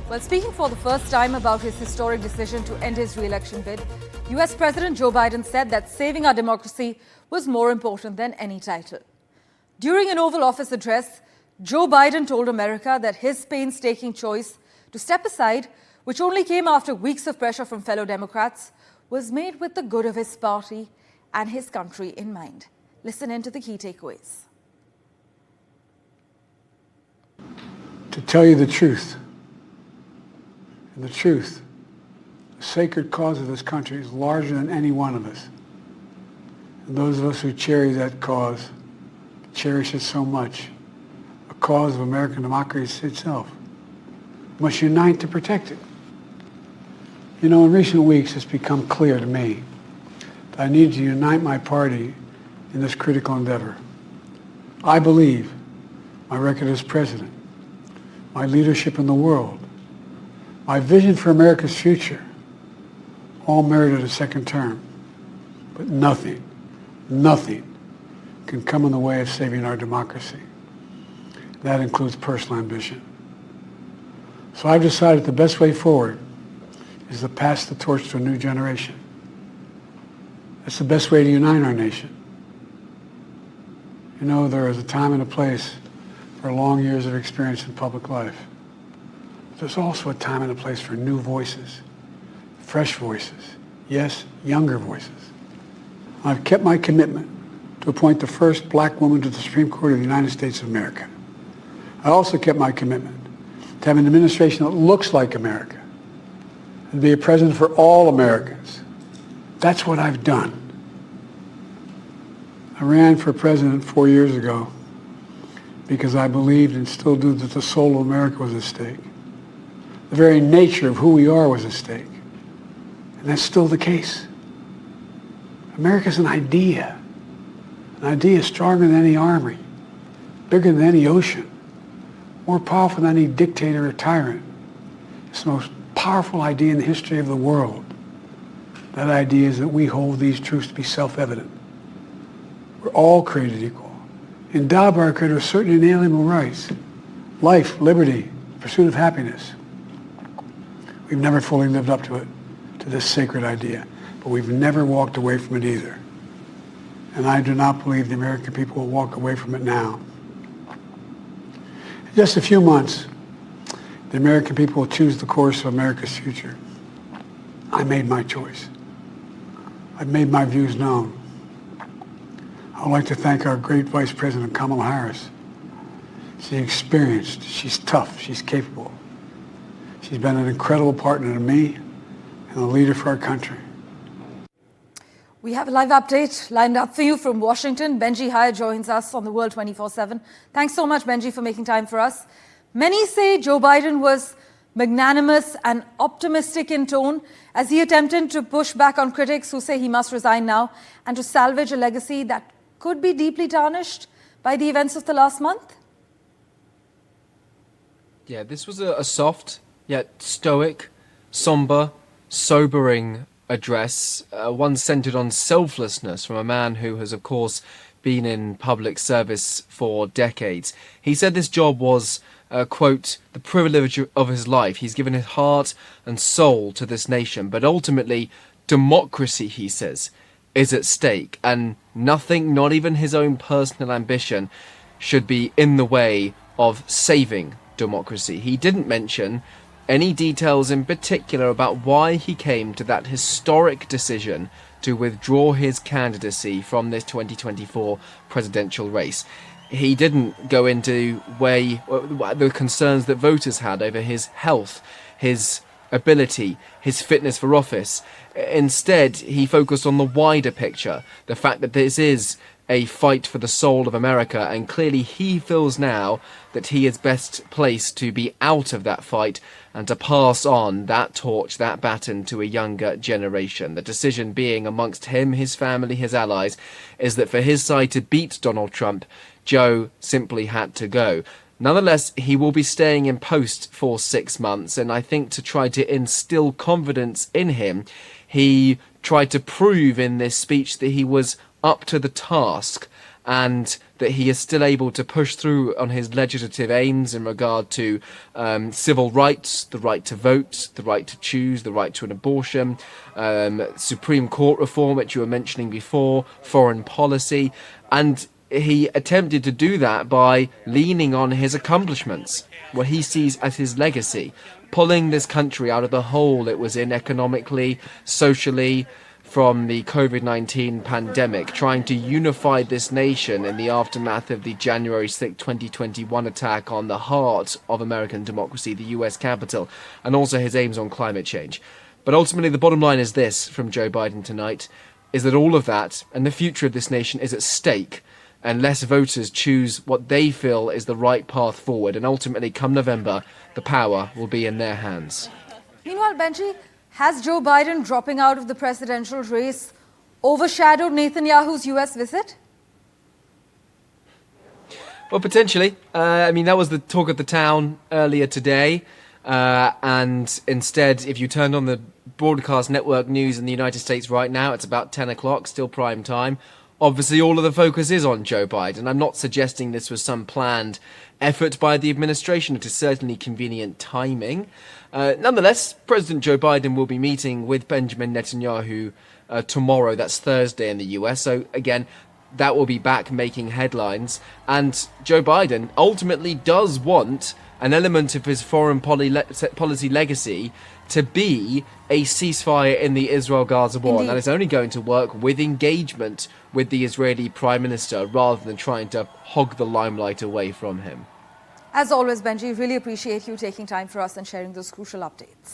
Well, speaking for the first time about his historic decision to end his re-election bid, US President Joe Biden said that saving our democracy was more important than any title. During an Oval Office address, Joe Biden told America that his painstaking choice to step aside, which only came after weeks of pressure from fellow Democrats, was made with the good of his party and his country in mind. Listen in to the key takeaways. To tell you the truth, and the truth, the sacred cause of this country is larger than any one of us. And those of us who cherish that cause, cherish it so much, a cause of American democracy itself, must unite to protect it. You know, in recent weeks, it's become clear to me that I need to unite my party in this critical endeavor. I believe my record as president, my leadership in the world, my vision for America's future, all merited a second term. But nothing can come in the way of saving our democracy. That includes personal ambition. So I've decided the best way forward is to pass the torch to a new generation. That's the best way to unite our nation. You know, there is a time and a place for long years of experience in public life. There's also a time and a place for new voices, fresh voices, yes, younger voices. I've kept my commitment to appoint the first black woman to the Supreme Court of the United States of America. I also kept my commitment to have an administration that looks like America and be a president for all Americans. That's what I've done. I ran for president 4 years ago because I believed and still do that the soul of America was at stake. The very nature of who we are was at stake. And that's still the case. America's an idea stronger than any army, bigger than any ocean, more powerful than any dictator or tyrant. It's the most powerful idea in the history of the world. That idea is that we hold these truths to be self-evident. We're all created equal, endowed by our Creator with certain inalienable rights: life, liberty, pursuit of happiness. We've never fully lived up to it, to this sacred idea, but we've never walked away from it either. And I do not believe the American people will walk away from it now. In just a few months, the American people will choose the course of America's future. I made my choice. I've made my views known. I would like to thank our great Vice President Kamala Harris. She's experienced, she's tough, she's capable. She's been an incredible partner to me and a leader for our country. We have a live update lined up for you from Washington. Benji Haya joins us on the World 24/7. Thanks so much, Benji, for making time for us. Many say Joe Biden was magnanimous and optimistic in tone as he attempted to push back on critics who say he must resign now and to salvage a legacy that could be deeply tarnished by the events of the last month. Yeah, this was a soft, yet stoic, somber, sobering address, one centered on selflessness from a man who has, of course, been in public service for decades. He said this job was, quote, the privilege of his life. He's given his heart and soul to this nation, but ultimately, democracy, he says, is at stake, and nothing, not even his own personal ambition, should be in the way of saving democracy. He didn't mention any details in particular about why he came to that historic decision to withdraw his candidacy from this 2024 presidential race. He didn't go into the concerns that voters had over his health, his ability, his fitness for office. Instead, he focused on the wider picture, the fact that this is a fight for the soul of America, and clearly he feels now that he is best placed to be out of that fight and to pass on that torch, that baton, to a younger generation. The decision being amongst him, his family, his allies, is that for his side to beat Donald Trump, Joe simply had to go. Nonetheless, he will be staying in post for 6 months, and I think to try to instill confidence in him, he tried to prove in this speech that he was up to the task and that he is still able to push through on his legislative aims in regard to civil rights, the right to vote, the right to choose, the right to an abortion, Supreme Court reform, which you were mentioning before, foreign policy. And he attempted to do that by leaning on his accomplishments, what he sees as his legacy, pulling this country out of the hole it was in economically, socially, from the COVID-19 pandemic, trying to unify this nation in the aftermath of the January 6, 2021 attack on the heart of American democracy, the US Capitol, and also his aims on climate change. But ultimately, the bottom line is this from Joe Biden tonight, is that all of that and the future of this nation is at stake unless voters choose what they feel is the right path forward. And ultimately, come November, the power will be in their hands. Meanwhile, Benji, has Joe Biden dropping out of the presidential race overshadowed Netanyahu's US visit? Well, potentially. That was the talk of the town earlier today. And instead, if you turned on the broadcast network news in the United States right now, it's about 10 o'clock, still prime time. Obviously, all of the focus is on Joe Biden. I'm not suggesting this was some planned effort by the administration. It is certainly convenient timing. Nonetheless, President Joe Biden will be meeting with Benjamin Netanyahu tomorrow. That's Thursday in the US. So again, that will be back making headlines. And Joe Biden ultimately does want an element of his foreign policy legacy to be a ceasefire in the Israel-Gaza war. And that is only going to work with engagement with the Israeli Prime Minister rather than trying to hog the limelight away from him. As always, Benji, really appreciate you taking time for us and sharing those crucial updates.